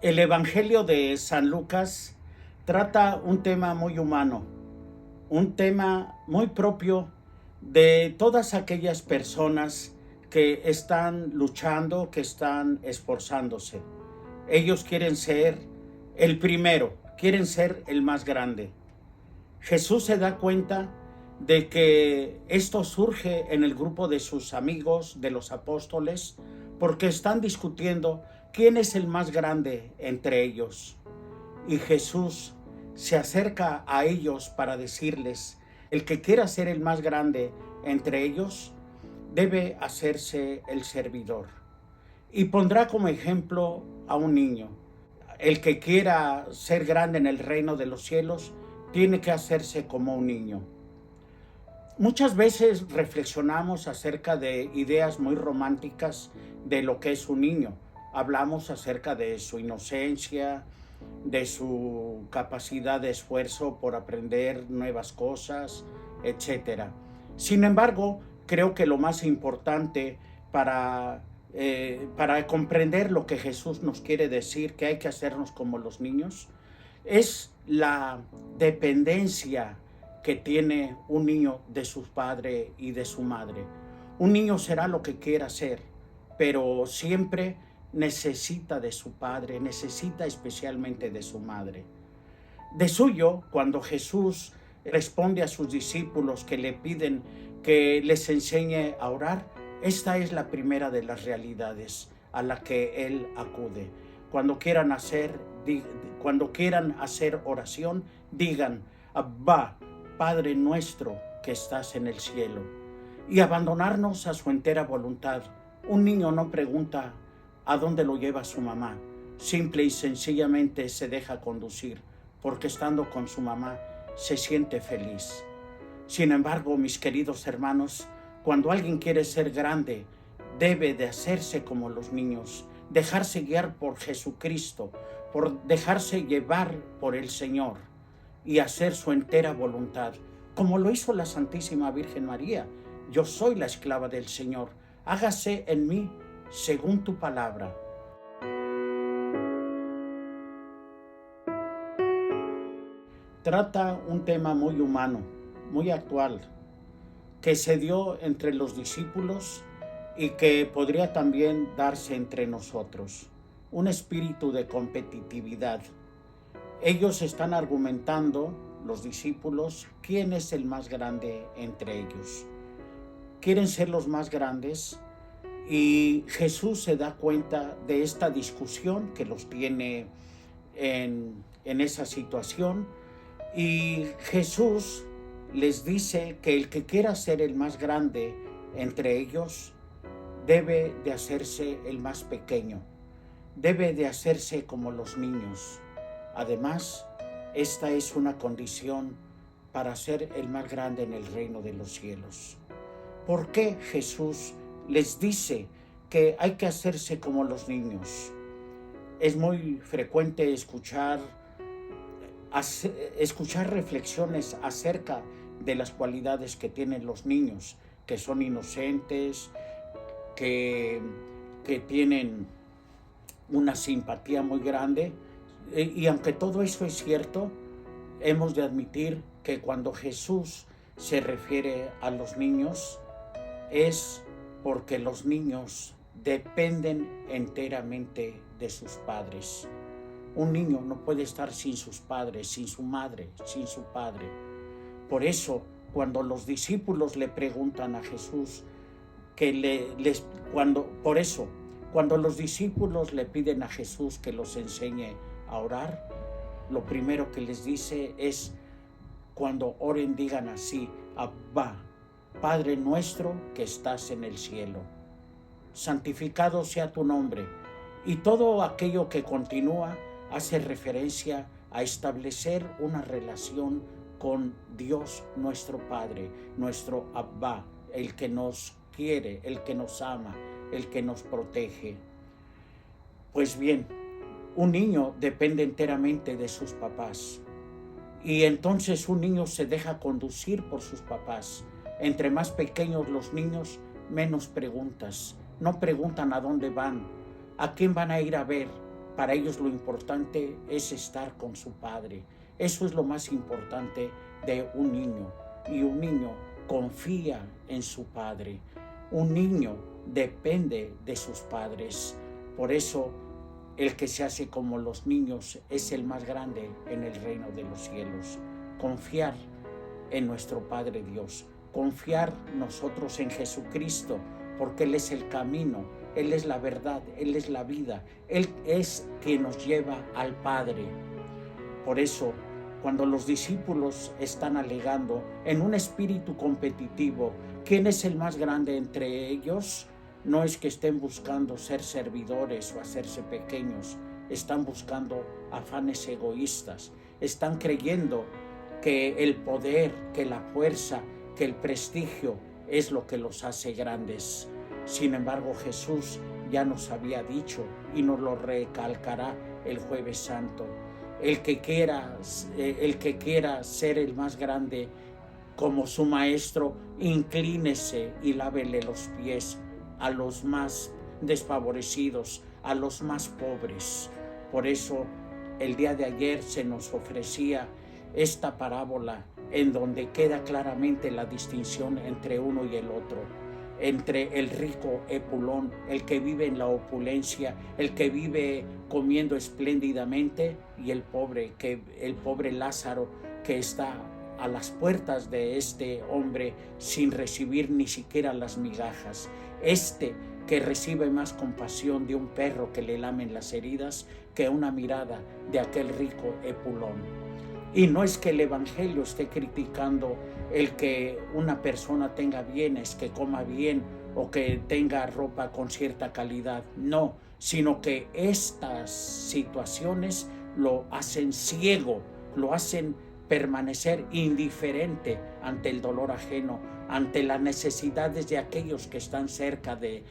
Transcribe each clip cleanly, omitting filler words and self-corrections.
El Evangelio de San Lucas trata un tema muy humano, un tema muy propio de todas aquellas personas que están luchando, que están esforzándose. Ellos quieren ser el primero, quieren ser el más grande. Jesús se da cuenta de que esto surge en el grupo de sus amigos, de los apóstoles, porque están discutiendo quién es el más grande entre ellos. Y Jesús se acerca a ellos para decirles, el que quiera ser el más grande entre ellos, debe hacerse el servidor. Y pondrá como ejemplo a un niño. El que quiera ser grande en el reino de los cielos, tiene que hacerse como un niño. Muchas veces reflexionamos acerca de ideas muy románticas de lo que es un niño. Hablamos acerca de su inocencia, de su capacidad de esfuerzo por aprender nuevas cosas, etcétera. Sin embargo, creo que lo más importante para comprender lo que Jesús nos quiere decir, que hay que hacernos como los niños, es la dependencia que tiene un niño de su padre y de su madre. Un niño será lo que quiera ser, pero siempre necesita de su padre, necesita especialmente de su madre. De suyo, cuando Jesús responde a sus discípulos que le piden que les enseñe a orar, esta es la primera de las realidades a la que Él acude. Cuando quieran hacer, cuando quieran hacer oración, digan, Abba, Padre nuestro que estás en el cielo, y abandonarnos a su entera voluntad. Un niño no pregunta a dónde lo lleva su mamá, simple y sencillamente se deja conducir, porque estando con su mamá se siente feliz. Sin embargo, mis queridos hermanos, cuando alguien quiere ser grande, debe de hacerse como los niños, dejarse guiar por Jesucristo, por dejarse llevar por el Señor y hacer su entera voluntad, como lo hizo la Santísima Virgen María. Yo soy la esclava del Señor, hágase en mí según tu palabra. Trata un tema muy humano, muy actual, que se dio entre los discípulos y que podría también darse entre nosotros. Un espíritu de competitividad. Ellos están argumentando, los discípulos, quién es el más grande entre ellos. Quieren ser los más grandes y Jesús se da cuenta de esta discusión que los tiene en esa situación, y Jesús les dice que el que quiera ser el más grande entre ellos debe de hacerse el más pequeño, debe de hacerse como los niños. Además, esta es una condición para ser el más grande en el reino de los cielos. ¿Por qué Jesús les dice que hay que hacerse como los niños? Es muy frecuente escuchar reflexiones acerca de las cualidades que tienen los niños, que son inocentes, que tienen una simpatía muy grande. Y aunque todo eso es cierto, hemos de admitir que cuando Jesús se refiere a los niños, es porque los niños dependen enteramente de sus padres. Un niño no puede estar sin sus padres, sin su madre, sin su padre. Por eso, cuando los discípulos le preguntan a Jesús, cuando los discípulos le piden a Jesús que los enseñe a orar, lo primero que les dice es, cuando oren digan así, Abba, Padre nuestro que estás en el cielo, santificado sea tu nombre. Y todo aquello que continúa hace referencia a establecer una relación con Dios nuestro Padre, nuestro Abba, el que nos quiere, el que nos ama, el que nos protege. Pues bien, un niño depende enteramente de sus papás, y entonces un niño se deja conducir por sus papás. Entre más pequeños los niños, menos preguntas. No preguntan a dónde van, a quién van a ir a ver, Para ellos lo importante es estar con su padre. Eso es lo más importante de un niño. Y un niño confía en su padre. Un niño depende de sus padres. Por eso el que se hace como los niños es el más grande en el reino de los cielos. Confiar en nuestro Padre Dios. Confiar nosotros en Jesucristo, porque Él es el camino, Él es la verdad, Él es la vida. Él es quien nos lleva al Padre. Por eso, cuando los discípulos están alegando en un espíritu competitivo, ¿quién es el más grande entre ellos? No es que estén buscando ser servidores o hacerse pequeños, están buscando afanes egoístas, están creyendo que el poder, que la fuerza, que el prestigio es lo que los hace grandes. Sin embargo, Jesús ya nos había dicho y nos lo recalcará el Jueves Santo. El que quiera ser el más grande como su maestro, inclínese y lávele los pies a los más desfavorecidos, a los más pobres. Por eso el día de ayer se nos ofrecía esta parábola en donde queda claramente la distinción entre uno y el otro, entre el rico Epulón, el que vive en la opulencia, el que vive comiendo espléndidamente, y el pobre Lázaro, que está a las puertas de este hombre sin recibir ni siquiera las migajas. Que recibe más compasión de un perro que le lamen las heridas que una mirada de aquel rico Epulón. Y no es que el Evangelio esté criticando el que una persona tenga bienes, que coma bien o que tenga ropa con cierta calidad, no, sino que estas situaciones lo hacen ciego, lo hacen permanecer indiferente ante el dolor ajeno, ante las necesidades de aquellos que están cerca de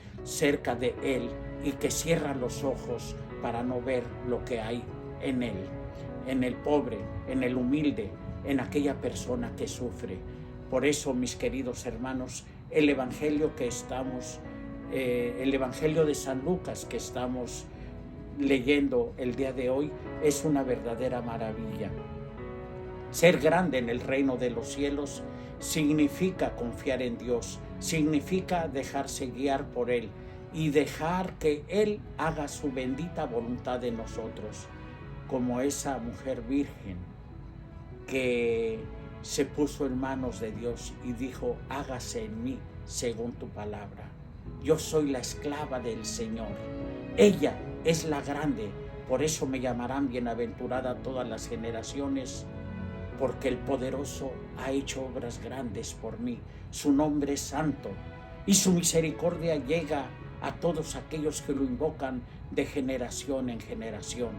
él, y que cierran los ojos para no ver lo que hay en él, en el pobre, en el humilde, en aquella persona que sufre. Por eso, mis queridos hermanos, el Evangelio de San Lucas que estamos leyendo el día de hoy es una verdadera maravilla. Ser grande en el reino de los cielos significa confiar en Dios, significa dejarse guiar por Él y dejar que Él haga su bendita voluntad en nosotros, como esa mujer virgen que se puso en manos de Dios y dijo: hágase en mí según tu palabra. Yo soy la esclava del Señor. Ella es la grande, por eso me llamarán bienaventurada todas las generaciones, porque el poderoso ha hecho obras grandes por mí. Su nombre es santo y su misericordia llega a todos aquellos que lo invocan de generación en generación.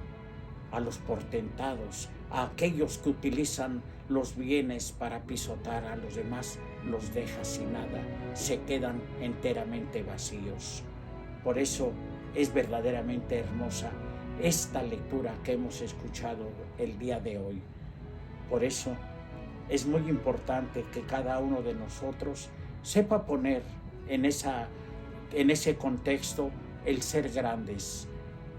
A los portentados, a aquellos que utilizan los bienes para pisotar a los demás, los deja sin nada, se quedan enteramente vacíos. Por eso es verdaderamente hermosa esta lectura que hemos escuchado el día de hoy. Por eso es muy importante que cada uno de nosotros sepa poner en ese contexto el ser grandes.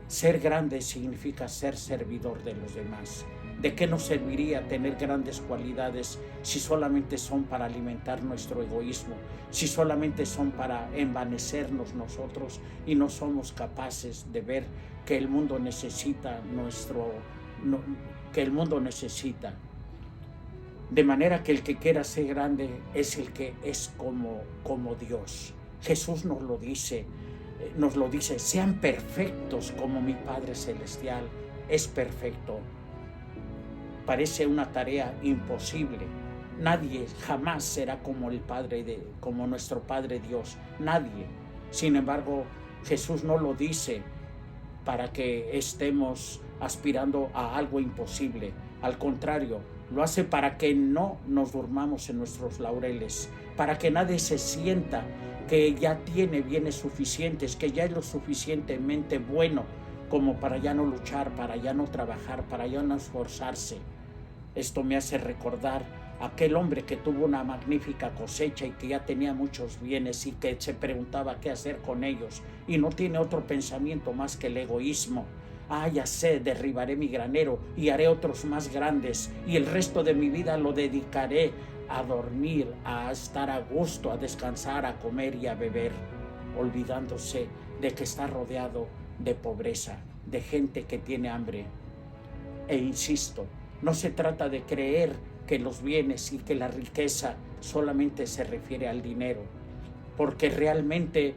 Ser grande significa ser servidor de los demás. ¿De qué nos serviría tener grandes cualidades si solamente son para alimentar nuestro egoísmo, si solamente son para envanecernos nosotros y no somos capaces de ver que el mundo necesita De manera que el que quiera ser grande es el que es como Dios. Jesús nos lo dice, sean perfectos como mi Padre Celestial es perfecto. Parece una tarea imposible. Nadie jamás será como nuestro Padre Dios. Nadie. Sin embargo, Jesús no lo dice para que estemos aspirando a algo imposible. Al contrario, lo hace para que no nos durmamos en nuestros laureles, para que nadie se sienta que ya tiene bienes suficientes, que ya es lo suficientemente bueno como para ya no luchar, para ya no trabajar, para ya no esforzarse. Esto me hace recordar a aquel hombre que tuvo una magnífica cosecha y que ya tenía muchos bienes y que se preguntaba qué hacer con ellos y no tiene otro pensamiento más que el egoísmo. Ah, ya sé, derribaré mi granero y haré otros más grandes, y el resto de mi vida lo dedicaré a dormir, a estar a gusto, a descansar, a comer y a beber, olvidándose de que está rodeado de pobreza, de gente que tiene hambre. E insisto, no se trata de creer que los bienes y que la riqueza solamente se refiere al dinero, porque realmente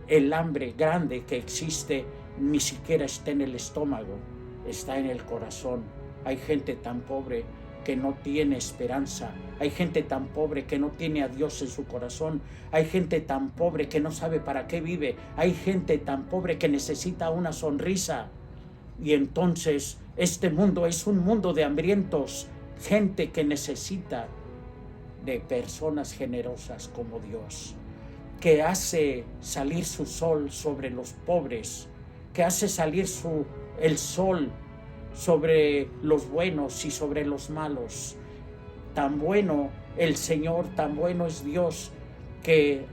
el hambre grande que existe ni siquiera está en el estómago, está en el corazón. Hay gente tan pobre que no tiene esperanza, hay gente tan pobre que no tiene a Dios en su corazón, hay gente tan pobre que no sabe para qué vive, hay gente tan pobre que necesita una sonrisa. Y entonces este mundo es un mundo de hambrientos, gente que necesita de personas generosas como Dios, que hace salir su sol sobre los pobres, que hace salir el sol sobre los buenos y sobre los malos. Tan bueno el Señor, tan bueno es Dios, que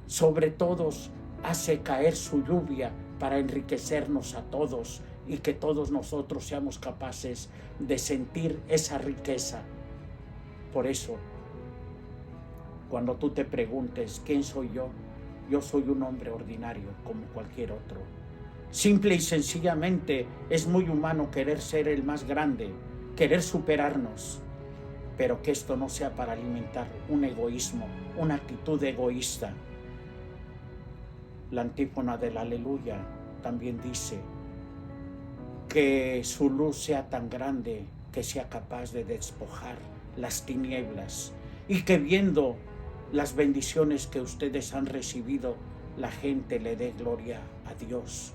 sobre todos hace caer su lluvia para enriquecernos a todos, y que todos nosotros seamos capaces de sentir esa riqueza. Por eso, cuando tú te preguntes, ¿quién soy yo? Yo soy un hombre ordinario como cualquier otro. Simple y sencillamente es muy humano querer ser el más grande, querer superarnos, pero que esto no sea para alimentar un egoísmo, una actitud egoísta. La antífona del Aleluya también dice que su luz sea tan grande que sea capaz de despojar las tinieblas, y que viendo las bendiciones que ustedes han recibido, la gente le dé gloria a Dios.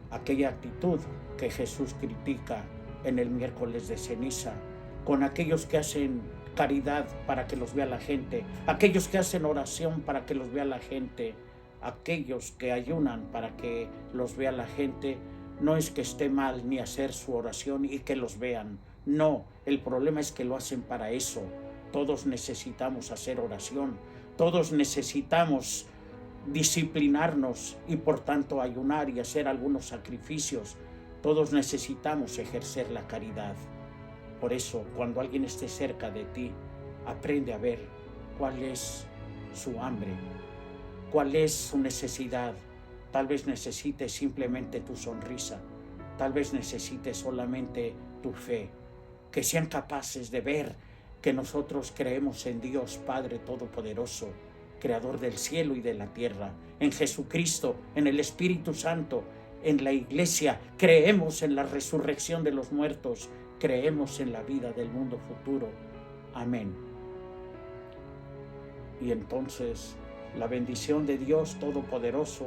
Aquella actitud que Jesús critica en el miércoles de ceniza, con aquellos que hacen caridad para que los vea la gente, aquellos que hacen oración para que los vea la gente, aquellos que ayunan para que los vea la gente, no es que esté mal ni hacer su oración y que los vean. No, el problema es que lo hacen para eso. Todos necesitamos hacer oración, todos necesitamos disciplinarnos y por tanto ayunar y hacer algunos sacrificios. Todos necesitamos ejercer la caridad. Por eso, cuando alguien esté cerca de ti, aprende a ver cuál es su hambre, cuál es su necesidad. Tal vez necesite simplemente tu sonrisa, tal vez necesite solamente tu fe. Que sean capaces de ver que nosotros creemos en Dios Padre Todopoderoso, Creador del cielo y de la tierra, en Jesucristo, en el Espíritu Santo, en la Iglesia. Creemos en la resurrección de los muertos, creemos en la vida del mundo futuro. Amén. Y entonces la bendición de Dios Todopoderoso,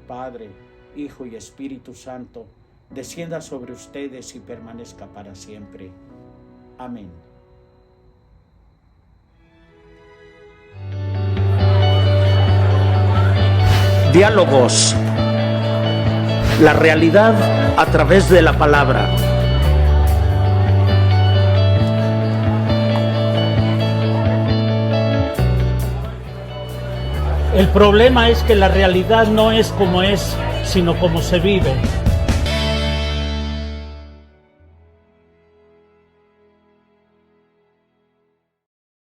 Padre, Hijo y Espíritu Santo, descienda sobre ustedes y permanezca para siempre. Amén. Diálogos. La realidad a través de la palabra. El problema es que la realidad no es como es, sino como se vive.